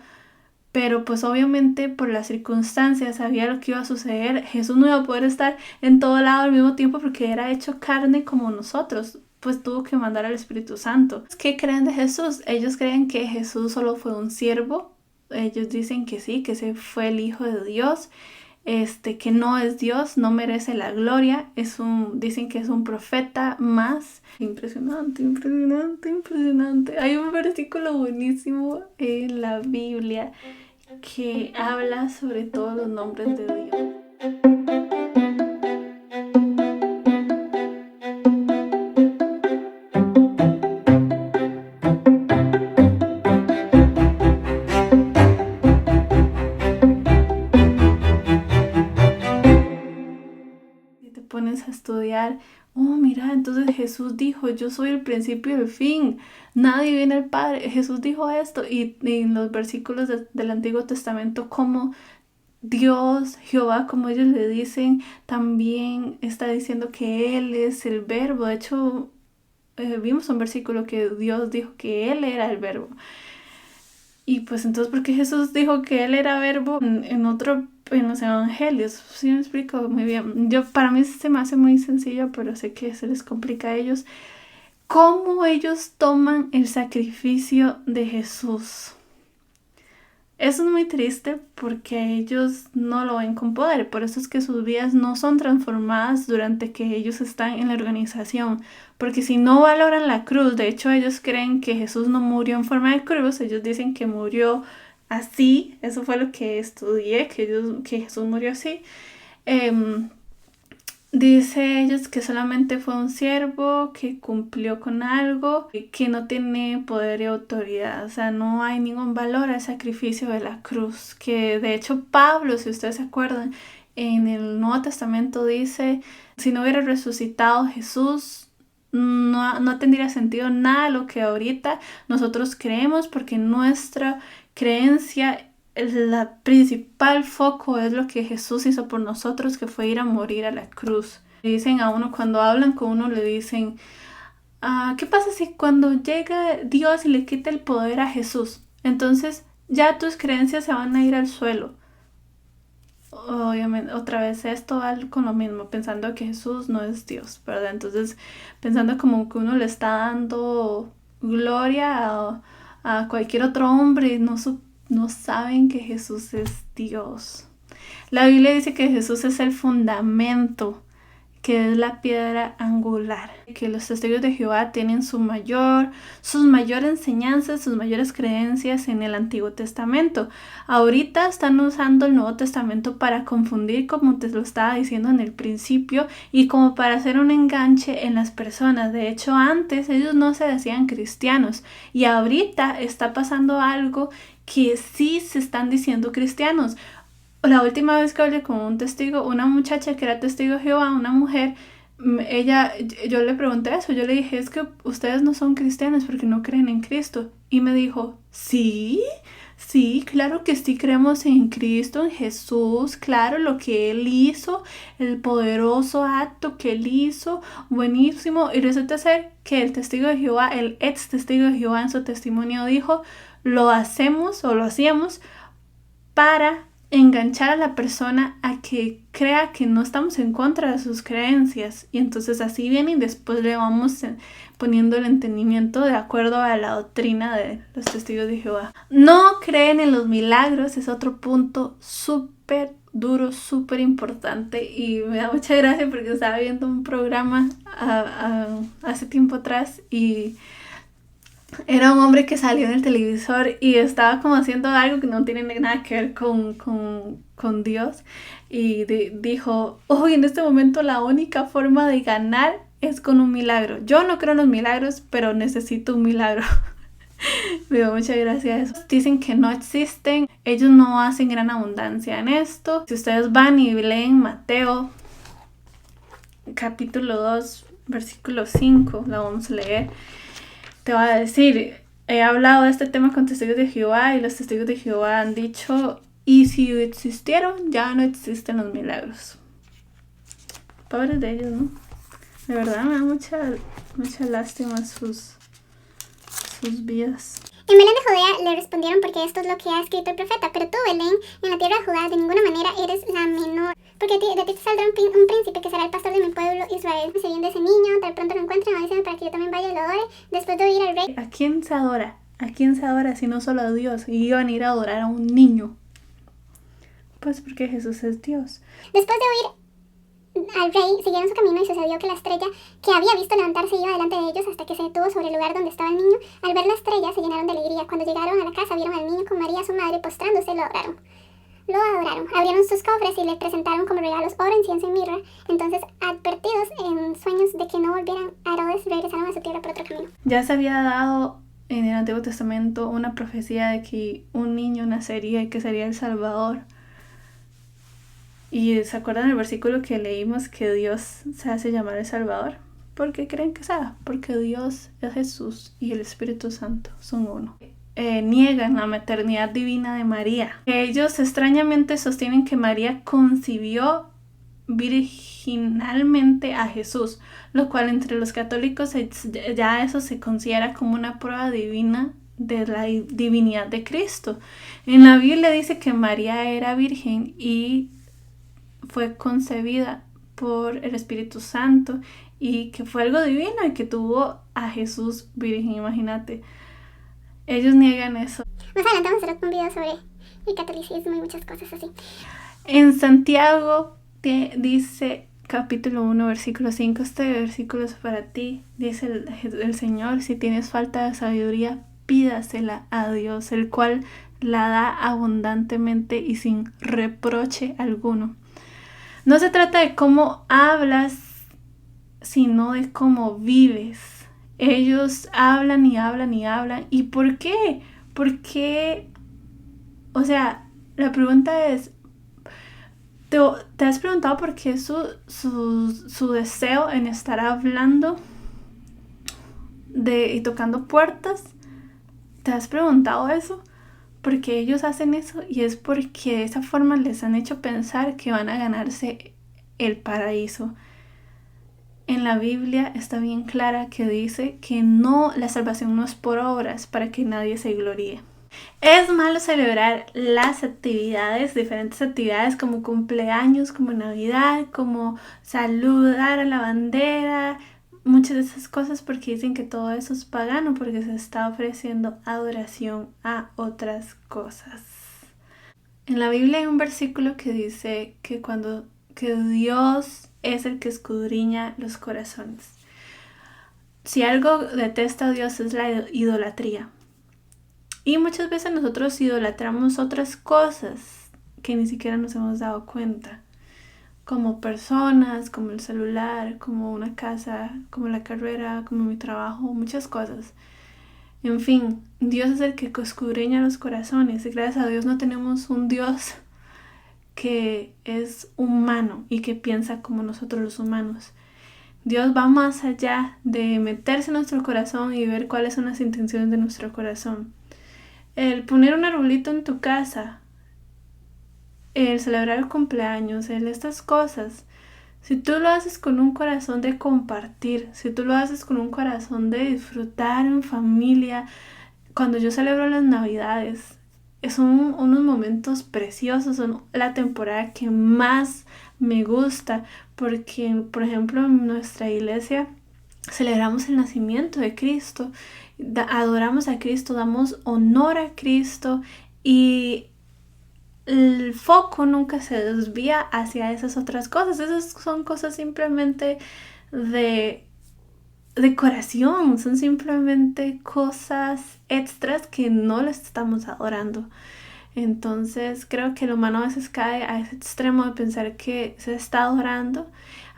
Pero pues obviamente por las circunstancias sabía lo que iba a suceder. Jesús no iba a poder estar en todo lado al mismo tiempo porque era hecho carne como nosotros. Pues tuvo que mandar al Espíritu Santo. ¿Qué creen de Jesús? Ellos creen que Jesús solo fue un siervo. Ellos dicen que sí, que ese fue el Hijo de Dios. Que no es Dios, no merece la gloria. Dicen que es un profeta más. Impresionante, impresionante, impresionante. Hay un versículo buenísimo en la Biblia que habla sobre todos los nombres de Dios. Si te pones a estudiar, oh mira, entonces Jesús dijo, yo soy el principio y el fin, nadie viene al Padre. Jesús dijo esto y en los versículos del Antiguo Testamento como Dios, Jehová, como ellos le dicen, también está diciendo que Él es el verbo. De hecho, vimos un versículo que Dios dijo que Él era el verbo. Y pues entonces, ¿por qué Jesús dijo que Él era verbo en los evangelios? Sí me explico muy bien. Para mí se me hace muy sencillo, pero sé que se les complica a ellos. ¿Cómo ellos toman el sacrificio de Jesús? Eso es muy triste porque ellos no lo ven con poder, por eso es que sus vidas no son transformadas durante que ellos están en la organización, porque si no valoran la cruz, de hecho ellos creen que Jesús no murió en forma de cruz, ellos dicen que murió así, eso fue lo que estudié, que Jesús murió así. Dice ellos que solamente fue un siervo que cumplió con algo, que no tiene poder y autoridad, o sea, no hay ningún valor al sacrificio de la cruz, que de hecho Pablo, si ustedes se acuerdan, en el Nuevo Testamento dice, si no hubiera resucitado Jesús, no tendría sentido nada lo que ahorita nosotros creemos, porque nuestra creencia, la principal foco es lo que Jesús hizo por nosotros, que fue ir a morir a la cruz. Le dicen a uno, cuando hablan con uno, le dicen, ¿qué pasa si cuando llega Dios y le quita el poder a Jesús? Entonces ya tus creencias se van a ir al suelo. Obviamente, otra vez esto va con lo mismo, pensando que Jesús no es Dios, ¿verdad? Entonces, pensando como que uno le está dando gloria a cualquier otro hombre, no saben que Jesús es Dios. La Biblia dice que Jesús es el fundamento, que es la piedra angular, que los testigos de Jehová tienen sus mayores enseñanzas, sus mayores creencias en el Antiguo Testamento. Ahorita están usando el Nuevo Testamento para confundir, como te lo estaba diciendo en el principio, y como para hacer un enganche en las personas. De hecho, antes ellos no se decían cristianos, y ahorita está pasando algo que sí se están diciendo cristianos. La última vez que hablé con un testigo, una muchacha que era testigo de Jehová, una mujer, yo le pregunté eso, yo le dije, es que ustedes no son cristianos porque no creen en Cristo. Y me dijo, sí, claro que sí creemos en Cristo, en Jesús, claro, lo que Él hizo, el poderoso acto que Él hizo, buenísimo. Y resulta ser que el testigo de Jehová, el ex testigo de Jehová en su testimonio dijo, lo hacíamos para enganchar a la persona a que crea que no estamos en contra de sus creencias, y entonces así viene y después le vamos poniendo el entendimiento de acuerdo a la doctrina de los testigos de Jehová. No creen en los milagros, es otro punto súper duro, súper importante, y me da mucha gracia porque estaba viendo un programa hace tiempo atrás y Era un hombre que salió en el televisor y estaba como haciendo algo que no tiene nada que ver con Dios. Y dijo, hoy en este momento la única forma de ganar es con un milagro. Yo no creo en los milagros, pero necesito un milagro. Me dio mucha gracia eso. Dicen que no existen. Ellos no hacen gran abundancia en esto. Si ustedes van y leen Mateo, capítulo 2, versículo 5, la vamos a leer. Te va a decir, he hablado de este tema con testigos de Jehová y los testigos de Jehová han dicho, y si existieron, ya no existen los milagros. Pobres de ellos, ¿no? De verdad me da mucha lástima sus vidas. En Belén de Judea le respondieron porque esto es lo que ha escrito el profeta. Pero tú, Belén, en la tierra de Judá, de ninguna manera eres la menor. Porque de ti te saldrá un príncipe que será el pastor de mi pueblo Israel. Se viene de ese niño, de pronto lo encuentran, avísenme para que yo también vaya y lo adore. Después de oír al rey. ¿A quién se adora? ¿A quién se adora si no solo a Dios? Y iban a ir a adorar a un niño. Pues porque Jesús es Dios. Después de oír al rey, siguieron su camino y sucedió que la estrella que había visto levantarse iba delante de ellos hasta que se detuvo sobre el lugar donde estaba el niño. Al ver la estrella se llenaron de alegría. Cuando llegaron a la casa vieron al niño con María su madre postrándose, lo adoraron. Abrieron sus cofres y le presentaron como regalos oro, incienso y mirra. Entonces, advertidos en sueños de que no volvieran a Herodes, regresaron a su tierra por otro camino. Ya se había dado en el Antiguo Testamento una profecía de que un niño nacería y que sería el Salvador. ¿Y se acuerdan del versículo que leímos que Dios se hace llamar el Salvador? ¿Por qué creen que sea? Porque Dios es Jesús y el Espíritu Santo son uno. Niegan la maternidad divina de María. Ellos extrañamente sostienen que María concibió virginalmente a Jesús, lo cual entre los católicos ya eso se considera como una prueba divina de la divinidad de Cristo. En la Biblia dice que María era virgen y fue concebida por el Espíritu Santo y que fue algo divino y que tuvo a Jesús virgen, imagínate. Ellos niegan eso. Más adelante vamos a hacer un video sobre el catolicismo y muchas cosas así. En Santiago dice capítulo 1 versículo 5, este versículo es para ti, dice el Señor, si tienes falta de sabiduría, pídasela a Dios, el cual la da abundantemente y sin reproche alguno. No se trata de cómo hablas, sino de cómo vives. Ellos hablan y hablan y hablan. ¿Y por qué? ¿Por qué? O sea, la pregunta es, ¿te has preguntado por qué su deseo en estar hablando y tocando puertas? ¿Te has preguntado eso? Porque ellos hacen eso y es porque de esa forma les han hecho pensar que van a ganarse el paraíso. En la Biblia está bien clara que dice que la salvación no es por obras para que nadie se gloríe. Es malo celebrar las actividades, diferentes actividades como cumpleaños, como Navidad, como saludar a la bandera, muchas de esas cosas porque dicen que todo eso es pagano porque se está ofreciendo adoración a otras cosas. En la Biblia hay un versículo que dice que Dios es el que escudriña los corazones. Si algo detesta a Dios es la idolatría. Y muchas veces nosotros idolatramos otras cosas que ni siquiera nos hemos dado cuenta. Como personas, como el celular, como una casa, como la carrera, como mi trabajo, muchas cosas. En fin, Dios es el que escudriña los corazones. Y gracias a Dios no tenemos un Dios que es humano y que piensa como nosotros los humanos. Dios va más allá de meterse en nuestro corazón y ver cuáles son las intenciones de nuestro corazón. El poner un arbolito en tu casa, el celebrar el cumpleaños, estas cosas, si tú lo haces con un corazón de compartir, si tú lo haces con un corazón de disfrutar en familia, cuando yo celebro las Navidades, son unos momentos preciosos, son la temporada que más me gusta, porque, por ejemplo, en nuestra iglesia celebramos el nacimiento de Cristo, adoramos a Cristo, damos honor a Cristo y el foco nunca se desvía hacia esas otras cosas. Esas son cosas simplemente de decoración, son simplemente cosas extras que no les estamos adorando. Entonces creo que el humano a veces cae a ese extremo de pensar que se está adorando.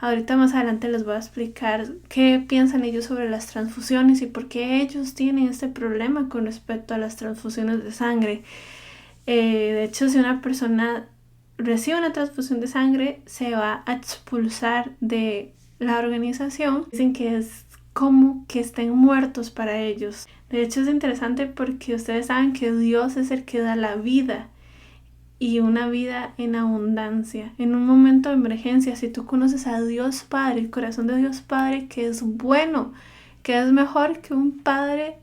Ahorita más adelante les voy a explicar qué piensan ellos sobre las transfusiones y por qué ellos tienen este problema con respecto a las transfusiones de sangre. De hecho, si una persona recibe una transfusión de sangre, se va a expulsar de la organización. Dicen que es como que estén muertos para ellos. De hecho, es interesante porque ustedes saben que Dios es el que da la vida y una vida en abundancia. En un momento de emergencia, si tú conoces a Dios Padre, el corazón de Dios Padre, que es bueno, que es mejor que un padre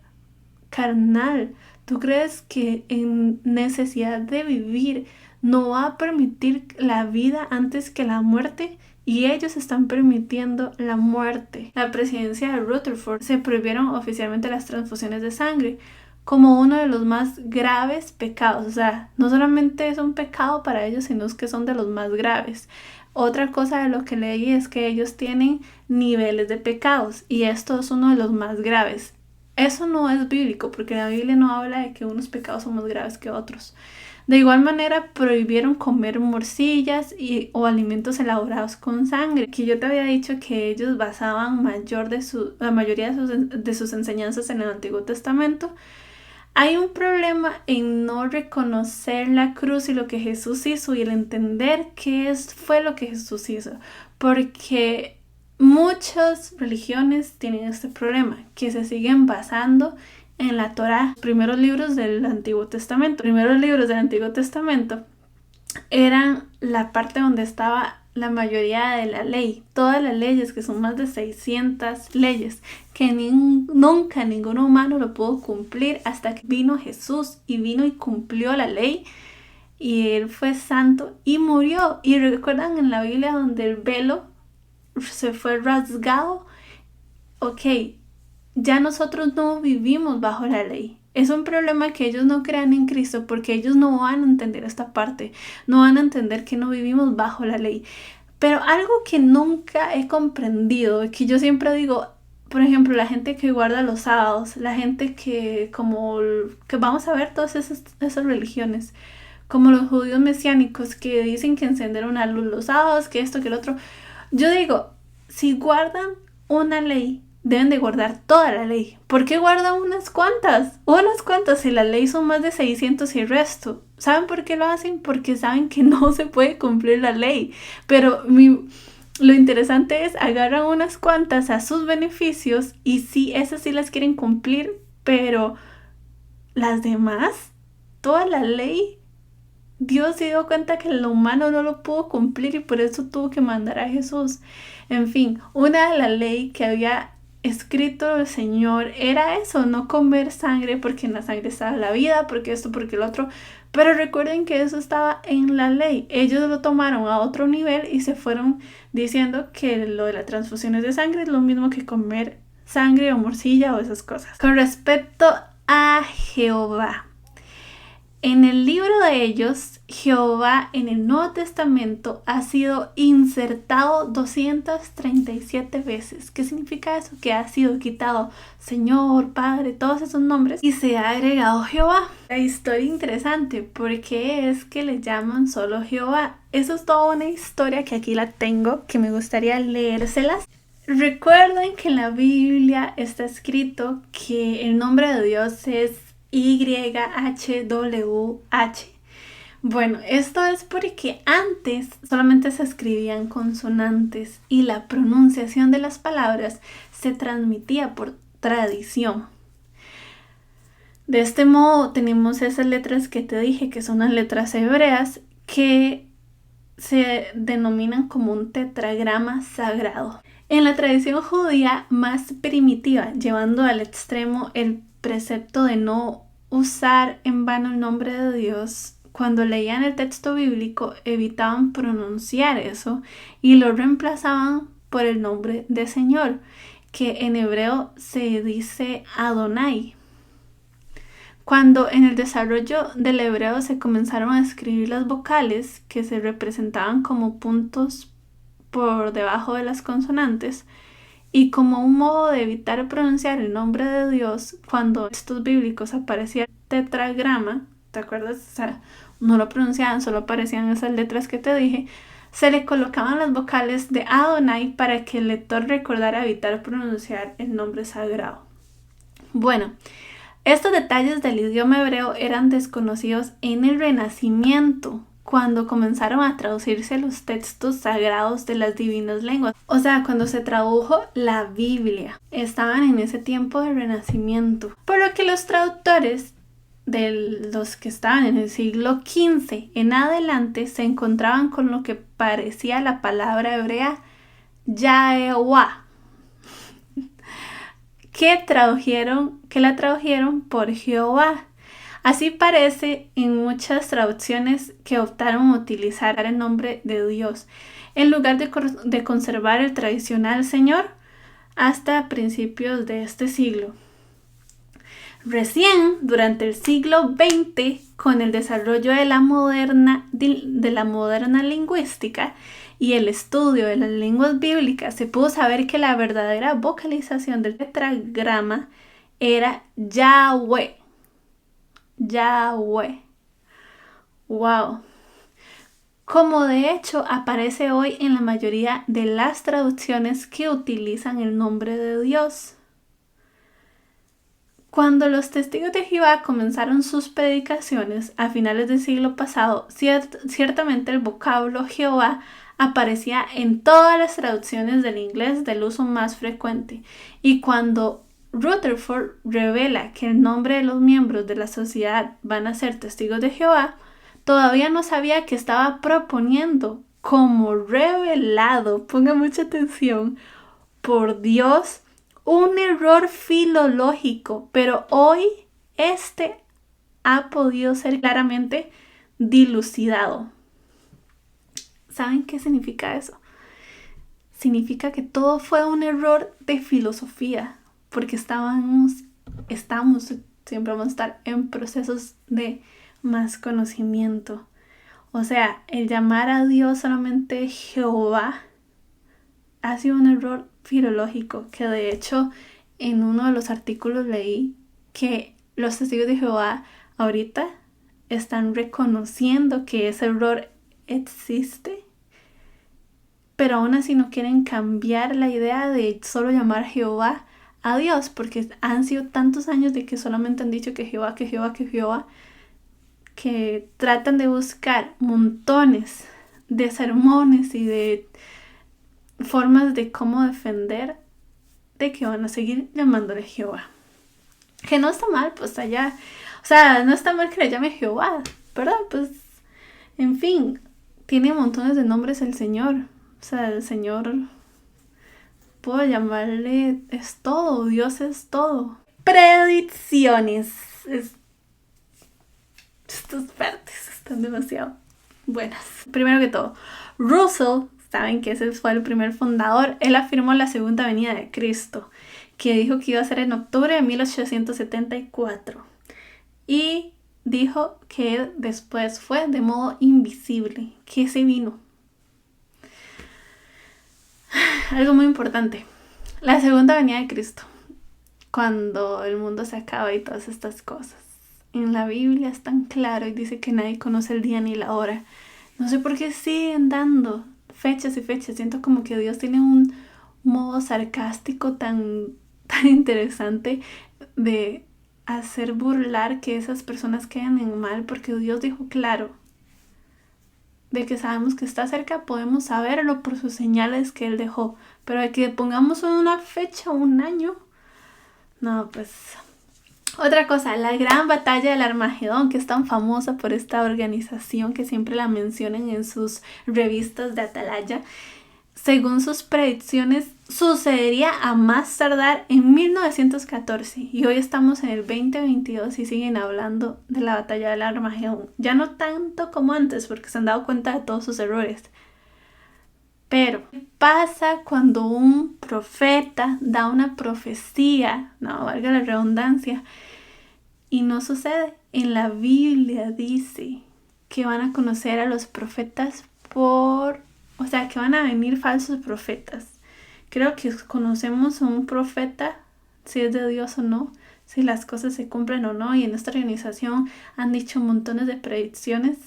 carnal, ¿tú crees que en necesidad de vivir no va a permitir la vida antes que la muerte? Y ellos están permitiendo la muerte. La presidencia de Rutherford se prohibieron oficialmente las transfusiones de sangre como uno de los más graves pecados. O sea, no solamente es un pecado para ellos, sino que son de los más graves. Otra cosa de lo que leí es que ellos tienen niveles de pecados y esto es uno de los más graves. Eso no es bíblico porque la Biblia no habla de que unos pecados son más graves que otros. De igual manera prohibieron comer morcillas o alimentos elaborados con sangre, que yo te había dicho que ellos basaban la mayoría de sus enseñanzas en el Antiguo Testamento. Hay un problema en no reconocer la cruz y lo que Jesús hizo y el entender fue lo que Jesús hizo, porque muchas religiones tienen este problema, que se siguen basando en la Torá. Los primeros libros del Antiguo Testamento. Los primeros libros del Antiguo Testamento eran la parte donde estaba la mayoría de la ley. Todas las leyes, que son más de 600 leyes, que nunca ningún humano lo pudo cumplir hasta que vino Jesús y vino y cumplió la ley. Y Él fue santo y murió. Y recuerdan en la Biblia donde el velo se fue rasgado. Ok, ya nosotros no vivimos bajo la ley. Es un problema que ellos no crean en Cristo porque ellos no van a entender esta parte. No van a entender que no vivimos bajo la ley. Pero algo que nunca he comprendido, que yo siempre digo, por ejemplo, la gente que guarda los sábados, la gente que vamos a ver todas esas religiones, como los judíos mesiánicos que dicen que encender una luz los sábados, que esto, que el otro. Yo digo, si guardan una ley, deben de guardar toda la ley. ¿Por qué guardan unas cuantas? Unas cuantas, si la ley son más de 600 y el resto. ¿Saben por qué lo hacen? Porque saben que no se puede cumplir la ley. Pero lo interesante es, agarran unas cuantas a sus beneficios y sí, esas sí las quieren cumplir, pero las demás, toda la ley, Dios se dio cuenta que el humano no lo pudo cumplir y por eso tuvo que mandar a Jesús. En fin, una de las leyes que había escrito el Señor era eso, no comer sangre, porque en la sangre estaba la vida, porque esto, porque el otro. Pero recuerden que eso estaba en la ley. Ellos lo tomaron a otro nivel y se fueron diciendo que lo de las transfusiones de sangre es lo mismo que comer sangre o morcilla o esas cosas. Con respecto a Jehová, en el libro de ellos, Jehová en el Nuevo Testamento ha sido insertado 237 veces. ¿Qué significa eso? Que ha sido quitado Señor, Padre, todos esos nombres y se ha agregado Jehová. La historia interesante, ¿por qué es que le llaman solo Jehová? Eso es toda una historia que aquí la tengo, que me gustaría leérselas. Recuerden que en la Biblia está escrito que el nombre de Dios es YHWH. Bueno, esto es porque antes solamente se escribían consonantes y la pronunciación de las palabras se transmitía por tradición. De este modo tenemos esas letras que te dije que son las letras hebreas que se denominan como un tetragrama sagrado. En la tradición judía más primitiva, llevando al extremo el precepto de no usar en vano el nombre de Dios, cuando leían el texto bíblico evitaban pronunciar eso y lo reemplazaban por el nombre de Señor, que en hebreo se dice Adonai. Cuando en el desarrollo del hebreo se comenzaron a escribir las vocales que se representaban como puntos por debajo de las consonantes, Y como un modo de evitar pronunciar el nombre de Dios, cuando estos bíblicos aparecía tetragrama, ¿te acuerdas? O sea, no lo pronunciaban, solo aparecían esas letras que te dije, se le colocaban las vocales de Adonai para que el lector recordara evitar pronunciar el nombre sagrado. Bueno, estos detalles del idioma hebreo eran desconocidos en el Renacimiento, cuando comenzaron a traducirse los textos sagrados de las divinas lenguas. O sea, cuando se tradujo la Biblia. Estaban en ese tiempo de Renacimiento. Por lo que los traductores de los que estaban en el siglo XV en adelante se encontraban con lo que parecía la palabra hebrea Yahuwah, que la tradujeron por Jehová. Así parece en muchas traducciones que optaron a utilizar el nombre de Dios en lugar de conservar el tradicional Señor hasta principios de este siglo. Recién, durante el siglo XX, con el desarrollo de la moderna lingüística y el estudio de las lenguas bíblicas, se pudo saber que la verdadera vocalización del tetragrama era Yahweh. Yahweh. Wow. Como de hecho aparece hoy en la mayoría de las traducciones que utilizan el nombre de Dios. Cuando los testigos de Jehová comenzaron sus predicaciones a finales del siglo pasado, ciertamente el vocablo Jehová aparecía en todas las traducciones del inglés del uso más frecuente. Y cuando Rutherford revela que el nombre de los miembros de la sociedad van a ser testigos de Jehová, todavía no sabía que estaba proponiendo como revelado, ponga mucha atención, por Dios, un error filológico, pero hoy este ha podido ser claramente dilucidado. ¿Saben qué significa eso? Significa que todo fue un error de filosofía, porque estamos, siempre vamos a estar en procesos de más conocimiento. O sea, el llamar a Dios solamente Jehová ha sido un error filológico, que de hecho en uno de los artículos leí que los testigos de Jehová ahorita están reconociendo que ese error existe, pero aún así no quieren cambiar la idea de solo llamar Jehová a Dios, porque han sido tantos años de que solamente han dicho que Jehová, que Jehová, que Jehová, que tratan de buscar montones de sermones y de formas de cómo defender de que van a seguir llamándole Jehová. Que no está mal, pues allá, o sea, no está mal que le llame Jehová, ¿verdad? Pues, en fin, tiene montones de nombres el Señor. O sea, el Señor, puedo llamarle, es todo, Dios es todo. Predicciones. Estas partes están demasiado buenas. Primero que todo, Russell, saben que ese fue el primer fundador, él afirmó la segunda venida de Cristo, que dijo que iba a ser en octubre de 1874. Y dijo que después fue de modo invisible, que se vino. Algo muy importante, la segunda venida de Cristo, cuando el mundo se acaba y todas estas cosas. En la Biblia es tan claro y dice que nadie conoce el día ni la hora. No sé por qué siguen dando fechas y fechas. Siento como que Dios tiene un modo sarcástico tan interesante de hacer burlar que esas personas queden en mal, porque Dios dijo claro de que sabemos que está cerca, podemos saberlo por sus señales que Él dejó, pero de que pongamos una fecha, un año, no, pues. Otra cosa, la gran batalla del Armagedón, que es tan famosa por esta organización que siempre la mencionan en sus revistas de Atalaya, según sus predicciones, sucedería a más tardar en 1914. Y hoy estamos en el 2022 y siguen hablando de la batalla del Armagedón. Ya no tanto como antes, porque se han dado cuenta de todos sus errores. Pero, ¿qué pasa cuando un profeta da una profecía? No, valga la redundancia. Y no sucede. En la Biblia dice que van a conocer a los profetas o sea, que van a venir falsos profetas, creo que conocemos a un profeta, si es de Dios o no, si las cosas se cumplen o no, y en esta organización han dicho montones de predicciones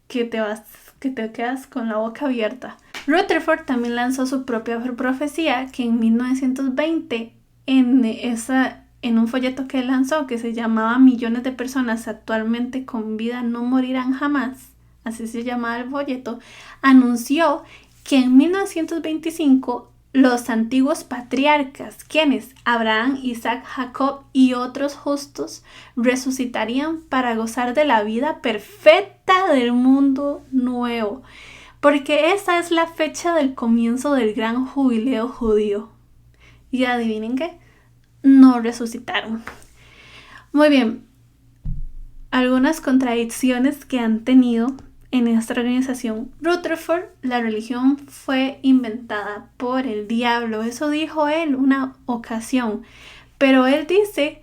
que te quedas con la boca abierta. Rutherford también lanzó su propia profecía que en 1920 en un folleto que lanzó que se llamaba Millones de personas actualmente con vida no morirán jamás, así se llamaba el folleto, anunció que en 1925 los antiguos patriarcas, quienes Abraham, Isaac, Jacob y otros justos, resucitarían para gozar de la vida perfecta del mundo nuevo, porque esa es la fecha del comienzo del gran jubileo judío. Y adivinen qué, no resucitaron. Muy bien, algunas contradicciones que han tenido en esta organización. Rutherford, la religión fue inventada por el diablo, eso dijo él una ocasión, pero él dice,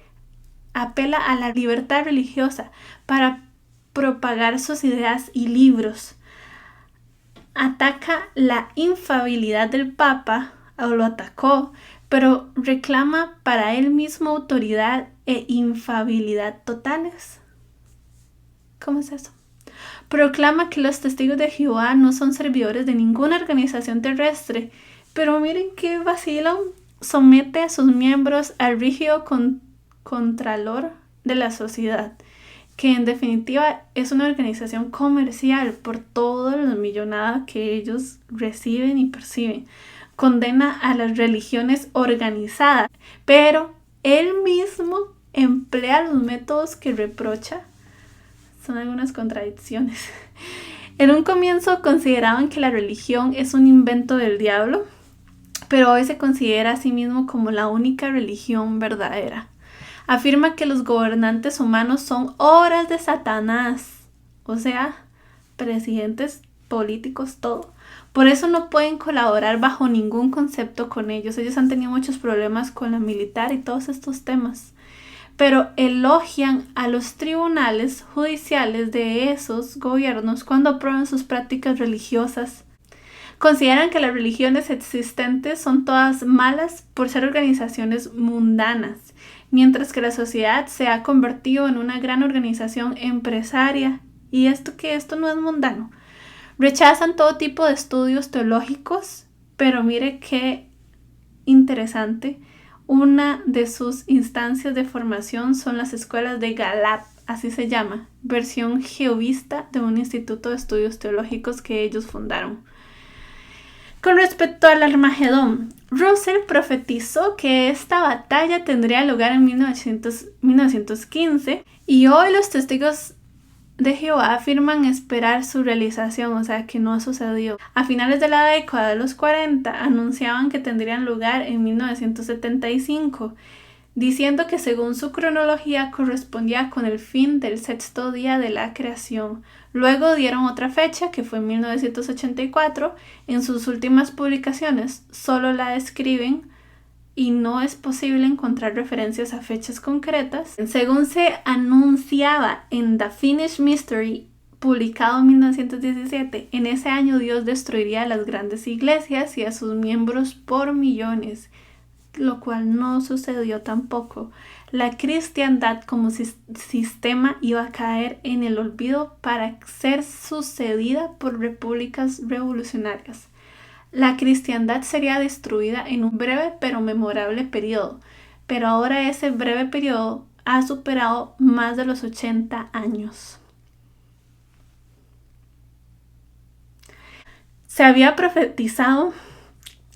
apela a la libertad religiosa para propagar sus ideas y libros. Ataca la infalibilidad del Papa, o lo atacó, pero reclama para él mismo autoridad e infalibilidad totales. ¿Cómo es eso? Proclama que los testigos de Jehová no son servidores de ninguna organización terrestre, pero miren qué vacilón, somete a sus miembros al rígido contralor de la sociedad, que en definitiva es una organización comercial por todos los millonadas que ellos reciben y perciben. Condena a las religiones organizadas, pero él mismo emplea los métodos que reprocha. Son algunas contradicciones. En un comienzo consideraban que la religión es un invento del diablo, pero hoy se considera a sí mismo como la única religión verdadera. Afirma que los gobernantes humanos son obras de Satanás, o sea, presidentes, políticos, todo. Por eso no pueden colaborar bajo ningún concepto con ellos. Ellos han tenido muchos problemas con la militar y todos estos temas. Pero elogian a los tribunales judiciales de esos gobiernos cuando aprueban sus prácticas religiosas. Consideran que las religiones existentes son todas malas por ser organizaciones mundanas, mientras que la sociedad se ha convertido en una gran organización empresaria. ¿Y esto no es mundano? Rechazan todo tipo de estudios teológicos, pero mire qué interesante. Una de sus instancias de formación son las escuelas de Galap, así se llama, versión jehovista de un instituto de estudios teológicos que ellos fundaron. Con respecto al Armagedón, Russell profetizó que esta batalla tendría lugar en 1915 y hoy los testigos de Jehová afirman esperar su realización, o sea que no ha sucedido. A finales de la década de los 40 anunciaban que tendrían lugar en 1975, diciendo que según su cronología correspondía con el fin del sexto día de la creación. Luego dieron otra fecha que fue en 1984. En sus últimas publicaciones solo la describen y no es posible encontrar referencias a fechas concretas. Según se anunciaba en The Finnish Mystery, publicado en 1917, en ese año Dios destruiría a las grandes iglesias y a sus miembros por millones, lo cual no sucedió tampoco. La cristiandad como sistema iba a caer en el olvido para ser sucedida por repúblicas revolucionarias. La cristiandad sería destruida en un breve pero memorable periodo, pero ahora ese breve periodo ha superado más de los 80 años. Se había profetizado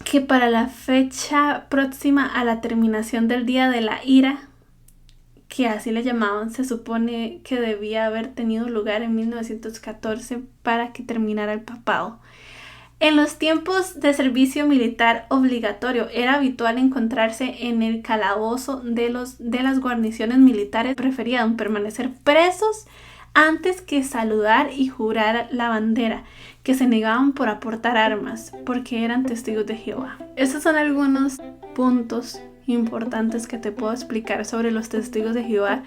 que para la fecha próxima a la terminación del día de la ira, que así le llamaban, se supone que debía haber tenido lugar en 1914 para que terminara el papado. En los tiempos de servicio militar obligatorio era habitual encontrarse en el calabozo de las guarniciones militares. Preferían permanecer presos antes que saludar y jurar la bandera, que se negaban por aportar armas porque eran testigos de Jehová. Esos son algunos puntos importantes que te puedo explicar sobre los testigos de Jehová.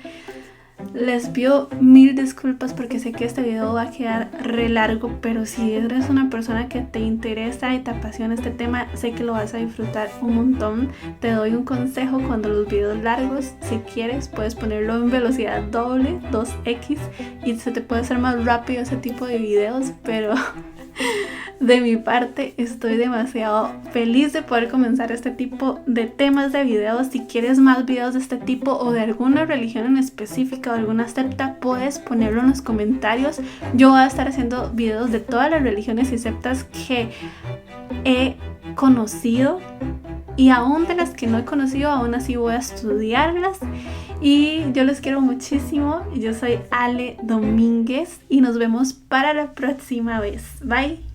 Les pido mil disculpas porque sé que este video va a quedar re largo, pero si eres una persona que te interesa y te apasiona este tema, sé que lo vas a disfrutar un montón. Te doy un consejo: cuando los videos largos, si quieres, puedes ponerlo en velocidad doble, 2x, y se te puede hacer más rápido ese tipo de videos, pero de mi parte estoy demasiado feliz de poder comenzar este tipo de temas de videos. Si quieres más videos de este tipo o de alguna religión en específica o alguna secta, puedes ponerlo en los comentarios. Yo voy a estar haciendo videos de todas las religiones y sectas que he conocido, y aún de las que no he conocido, aún así voy a estudiarlas. Y yo les quiero muchísimo. Yo soy Ale Domínguez y nos vemos para la próxima vez. Bye.